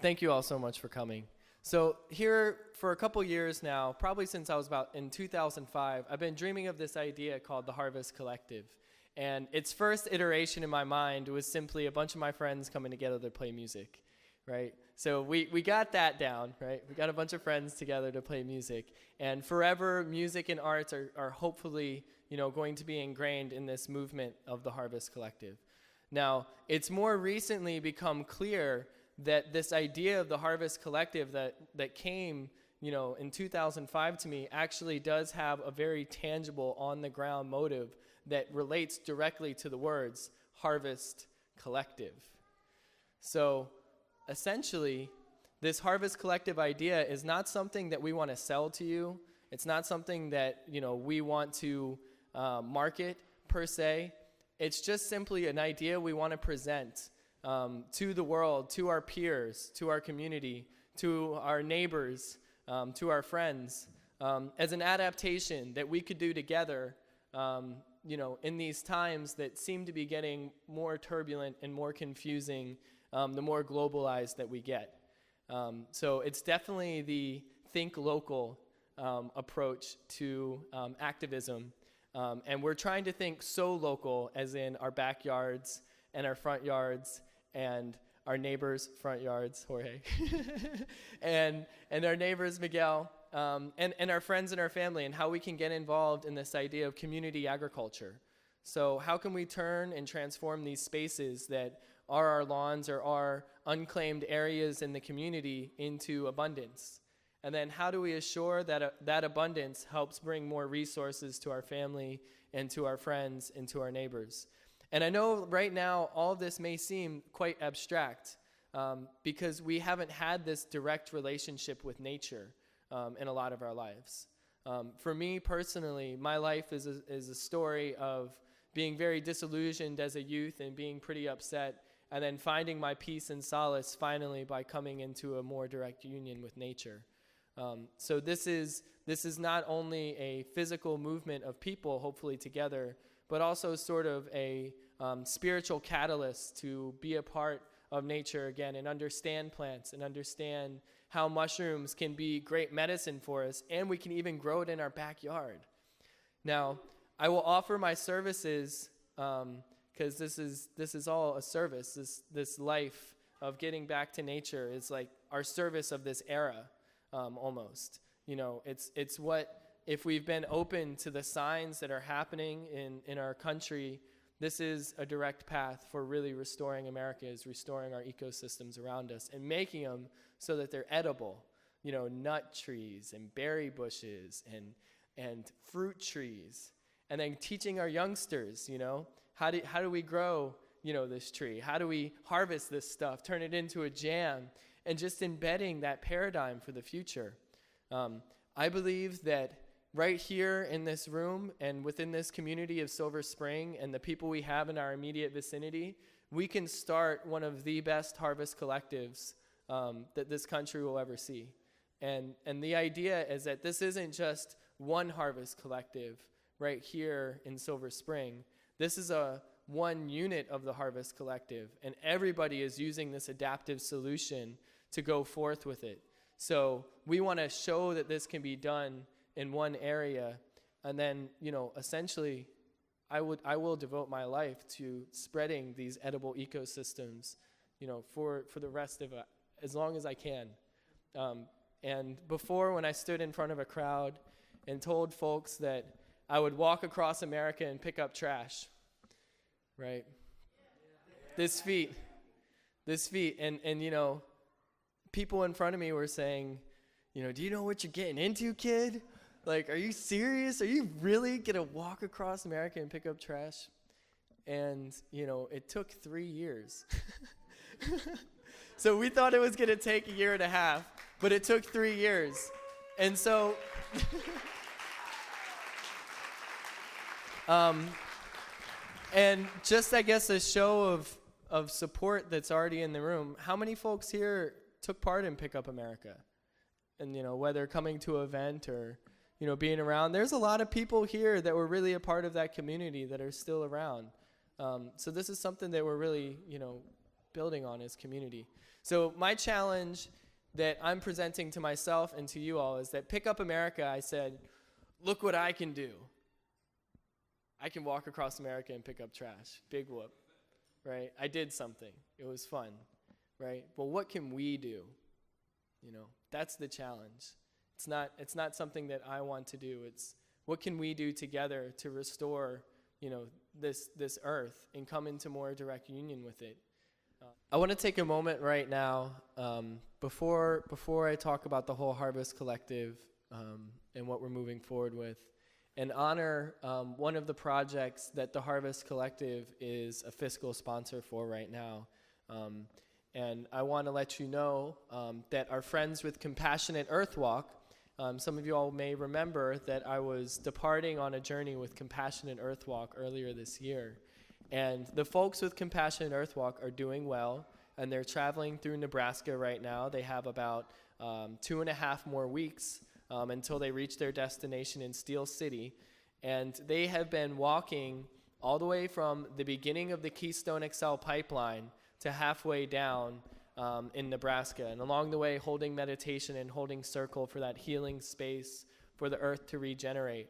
thank you all so much for coming. So here for a couple years now, probably since I was about in 2005, I've been dreaming of this idea called the Harvest Collective. And its first iteration in my mind was simply a bunch of my friends coming together to play music, right? So we got that down, right? We got a bunch of friends together to play music. And forever, music and arts are hopefully, going to be ingrained in this movement of the Harvest Collective. Now, it's more recently become clear that this idea of the Harvest Collective that came, in 2005 to me actually does have a very tangible, on-the-ground motive that relates directly to the words Harvest Collective. So essentially, this Harvest Collective idea is not something that we want to sell to you. It's not something that, we want to market per se. It's just simply an idea we want to present to the world, to our peers, to our community, to our neighbors, to our friends, as an adaptation that we could do together, in these times that seem to be getting more turbulent and more confusing the more globalized that we get. So it's definitely the think local approach to activism. And we're trying to think so local, as in our backyards and our front yards and our neighbors' front yards, Jorge, and our neighbors, Miguel, and our friends and our family, and how we can get involved in this idea of community agriculture. So how can we turn and transform these spaces that are our lawns or our unclaimed areas in the community into abundance? And then how do we assure that that abundance helps bring more resources to our family and to our friends and to our neighbors? And I know right now all of this may seem quite abstract because we haven't had this direct relationship with nature in a lot of our lives. For me personally, my life is a story of being very disillusioned as a youth and being pretty upset, and then finding my peace and solace finally by coming into a more direct union with nature. So this is not only a physical movement of people, hopefully together, but also sort of a spiritual catalyst to be a part of nature again and understand plants and understand how mushrooms can be great medicine for us, and we can even grow it in our backyard. Now, I will offer my services because this is all a service. This life of getting back to nature is like our service of this era. Almost, it's what, if we've been open to the signs that are happening in our country, this is a direct path for really restoring America, is restoring our ecosystems around us and making them so that they're edible. Nut trees and berry bushes and fruit trees, and then teaching our youngsters, how do we grow, this tree? How do we harvest this stuff, turn it into a jam? And just embedding that paradigm for the future. I believe that right here in this room and within this community of Silver Spring and the people we have in our immediate vicinity, we can start one of the best harvest collectives that this country will ever see. And the idea is that this isn't just one harvest collective right here in Silver Spring. This is one unit of the harvest collective, and everybody is using this adaptive solution to go forth with it. So we want to show that this can be done in one area, and then, essentially, I will devote my life to spreading these edible ecosystems, for the rest of as long as I can. And before, when I stood in front of a crowd and told folks that I would walk across America and pick up trash, right? This feat, and people in front of me were saying, do you know what you're getting into, kid? Like, are you serious? Are you really going to walk across America and pick up trash? And, it took 3 years. So we thought it was going to take 1.5 years, but it took 3 years. And so, and just, I guess, a show of support that's already in the room, how many folks here took part in Pick Up America? And, whether coming to an event or, being around, there's a lot of people here that were really a part of that community that are still around. So this is something that we're really, building on as community. So my challenge that I'm presenting to myself and to you all is that Pick Up America, I said, look what I can do. I can walk across America and pick up trash. Big whoop, right? I did something. It was fun, right? Well, what can we do? That's the challenge. It's not something that I want to do. It's what can we do together to restore, this earth and come into more direct union with it. I want to take a moment right now before I talk about the whole Harvest Collective and what we're moving forward with, and honor one of the projects that the Harvest Collective is a fiscal sponsor for right now. And I want to let you know that our friends with Compassionate Earth Walk, some of you all may remember that I was departing on a journey with Compassionate Earth Walk earlier this year. And the folks with Compassionate Earth Walk are doing well, and they're traveling through Nebraska right now. They have about 2.5 more weeks until they reach their destination in Steel City. And they have been walking all the way from the beginning of the Keystone XL pipeline to halfway down in Nebraska. And along the way, holding meditation and holding circle for that healing space for the earth to regenerate.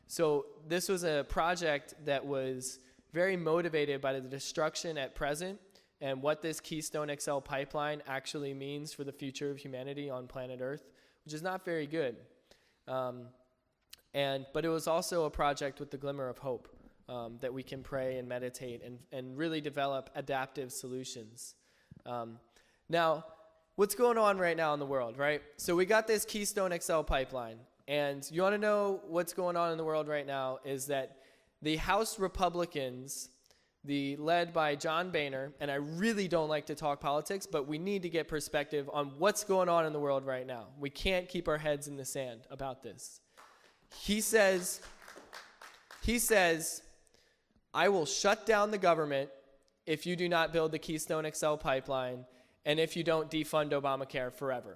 So this was a project that was very motivated by the destruction at present and what this Keystone XL pipeline actually means for the future of humanity on planet Earth, which is not very good. But it was also a project with the glimmer of hope that we can pray and meditate and really develop adaptive solutions. Now, what's going on right now in the world, right? So we got this Keystone XL pipeline, and you want to know what's going on in the world right now is that the House Republicans, led by John Boehner, and I really don't like to talk politics, but we need to get perspective on what's going on in the world right now. We can't keep our heads in the sand about this. He says, I will shut down the government if you do not build the Keystone XL pipeline and if you don't defund Obamacare forever.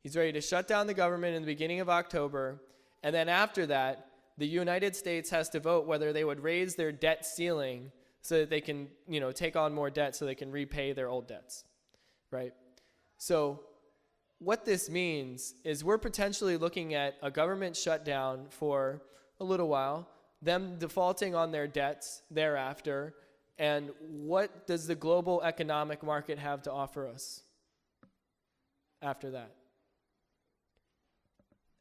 He's ready to shut down the government in the beginning of October, and then after that, the United States has to vote whether they would raise their debt ceiling so that they can, take on more debt so they can repay their old debts, right? So what this means is we're potentially looking at a government shutdown for a little while, them defaulting on their debts thereafter, and what does the global economic market have to offer us after that?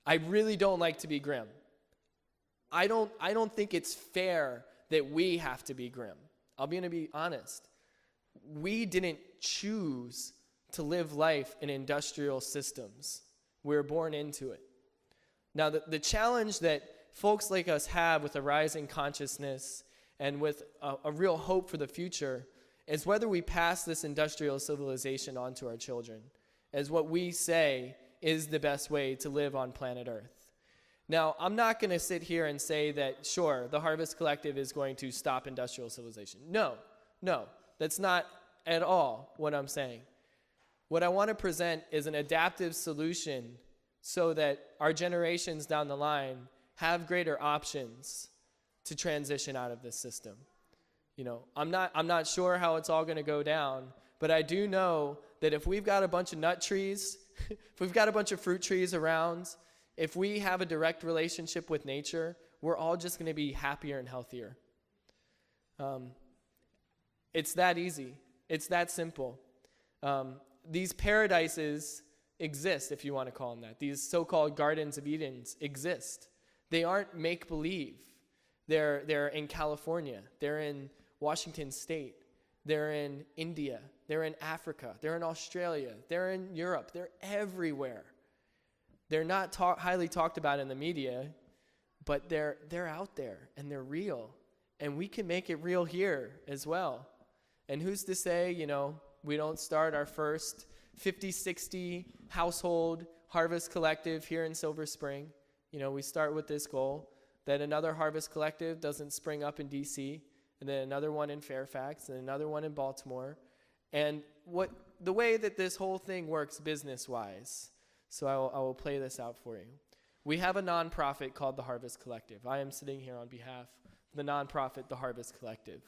I really don't like to be grim. I don't think it's fair that we have to be grim. I'm going to be honest. We didn't choose to live life in industrial systems. We were born into it. Now, the challenge that folks like us have with a rising consciousness and with a real hope for the future is whether we pass this industrial civilization on to our children as what we say is the best way to live on planet Earth. Now, I'm not going to sit here and say that, sure, the Harvest Collective is going to stop industrial civilization. No, that's not at all what I'm saying. What I want to present is an adaptive solution so that our generations down the line have greater options to transition out of this system. I'm not sure how it's all going to go down, but I do know that if we've got a bunch of nut trees, if we've got a bunch of fruit trees around, if we have a direct relationship with nature, we're all just going to be happier and healthier. It's that easy. It's that simple. These paradises exist, if you want to call them that. These so-called gardens of Edens exist. They aren't make-believe. They're in California. They're in Washington State. They're in India. They're in Africa. They're in Australia. They're in Europe. They're everywhere. They're not highly talked about in the media, but they're out there, and they're real. And we can make it real here as well. And who's to say, we don't start our first 50, 60 household Harvest Collective here in Silver Spring. We start with this goal, that another Harvest Collective doesn't spring up in D.C., and then another one in Fairfax, and another one in Baltimore. And the way that this whole thing works business-wise, so I will play this out for you. We have a nonprofit called the Harvest Collective. I am sitting here on behalf of the nonprofit, the Harvest Collective.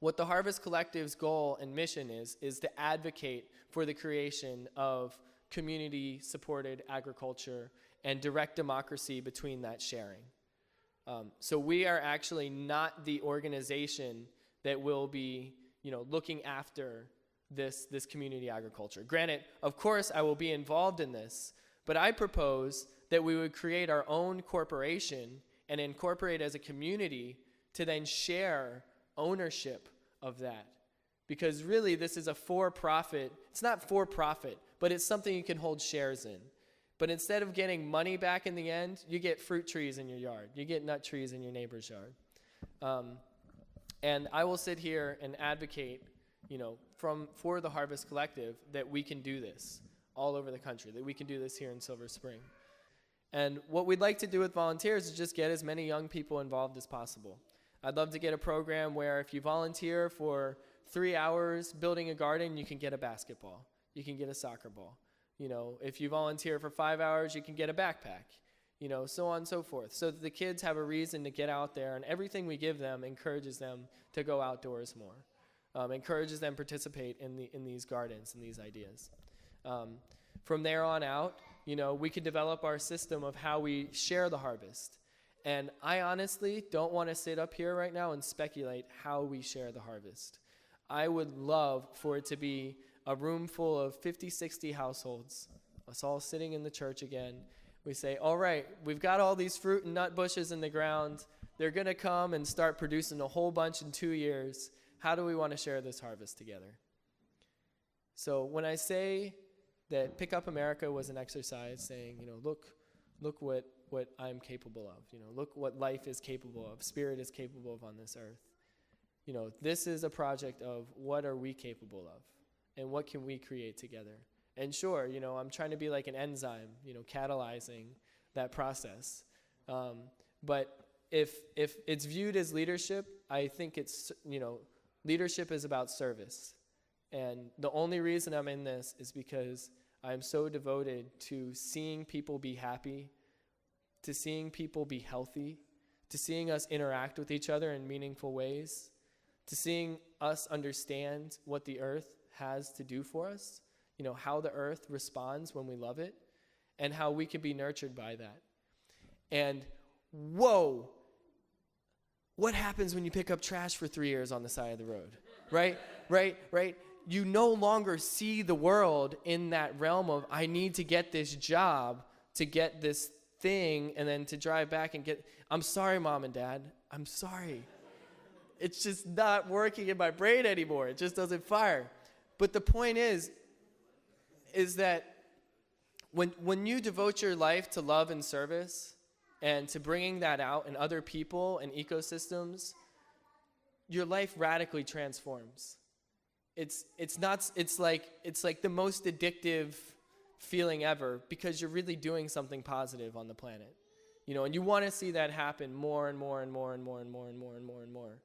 What the Harvest Collective's goal and mission is to advocate for the creation of community-supported agriculture and direct democracy between that sharing. So we are actually not the organization that will be, looking after this community agriculture. Granted, of course, I will be involved in this, but I propose that we would create our own corporation and incorporate as a community to then share ownership of that. Because really, this is a for-profit. It's not for-profit, but it's something you can hold shares in. But instead of getting money back in the end, you get fruit trees in your yard. You get nut trees in your neighbor's yard. And I will sit here and advocate, for the Harvest Collective, that we can do this all over the country, that we can do this here in Silver Spring. And what we'd like to do with volunteers is just get as many young people involved as possible. I'd love to get a program where if you volunteer for 3 hours building a garden, you can get a basketball. You can get a soccer ball. If you volunteer for 5 hours, you can get a backpack. So on and so forth. So that the kids have a reason to get out there, and everything we give them encourages them to go outdoors more. Encourages them to participate in these gardens and these ideas. From there on out, we could develop our system of how we share the harvest. And I honestly don't want to sit up here right now and speculate how we share the harvest. I would love for it to be a room full of 50, 60 households, us all sitting in the church again. We say, all right, we've got all these fruit and nut bushes in the ground. They're going to come and start producing a whole bunch in 2 years. How do we want to share this harvest together? So when I say that Pick Up America was an exercise saying, look what I'm capable of. Look what life is capable of, spirit is capable of on this earth. This is a project of what are we capable of and what can we create together. And sure, I'm trying to be like an enzyme, catalyzing that process. But if it's viewed as leadership, I think it's, leadership is about service. And the only reason I'm in this is because I'm so devoted to seeing people be happy, to seeing people be healthy, to seeing us interact with each other in meaningful ways, to seeing us understand what the earth has to do for us, how the earth responds when we love it, and how we can be nurtured by that. And whoa, what happens when you pick up trash for 3 years on the side of the road? Right? You no longer see the world in that realm of, I need to get this job to get this thing and then to drive back and I'm sorry, Mom and Dad. I'm sorry. It's just not working in my brain anymore. It just doesn't fire. But the point is that when you devote your life to love and service and to bringing that out in other people and ecosystems, your life radically transforms. It's like the most addictive feeling ever because you're really doing something positive on the planet. And you want to see that happen more and more and more and more and more and more and more and more.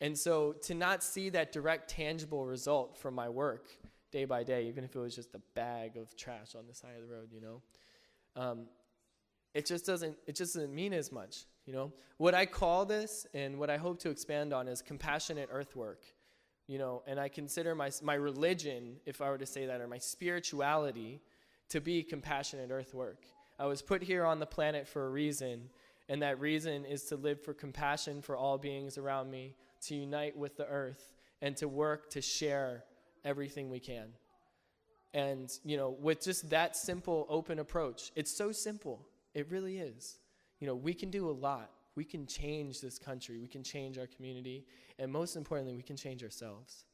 And so to not see that direct tangible result from my work day by day, even if it was just a bag of trash on the side of the road, it just doesn't mean as much. What I call this and what I hope to expand on is compassionate earthwork. And I consider my religion, if I were to say that, or my spirituality, to be compassionate earthwork. I was put here on the planet for a reason, and that reason is to live for compassion for all beings around me, to unite with the earth, and to work to share everything we can. And, with just that simple, open approach, it's so simple. It really is. We can do a lot. We can change this country. We can change our community. And most importantly, we can change ourselves,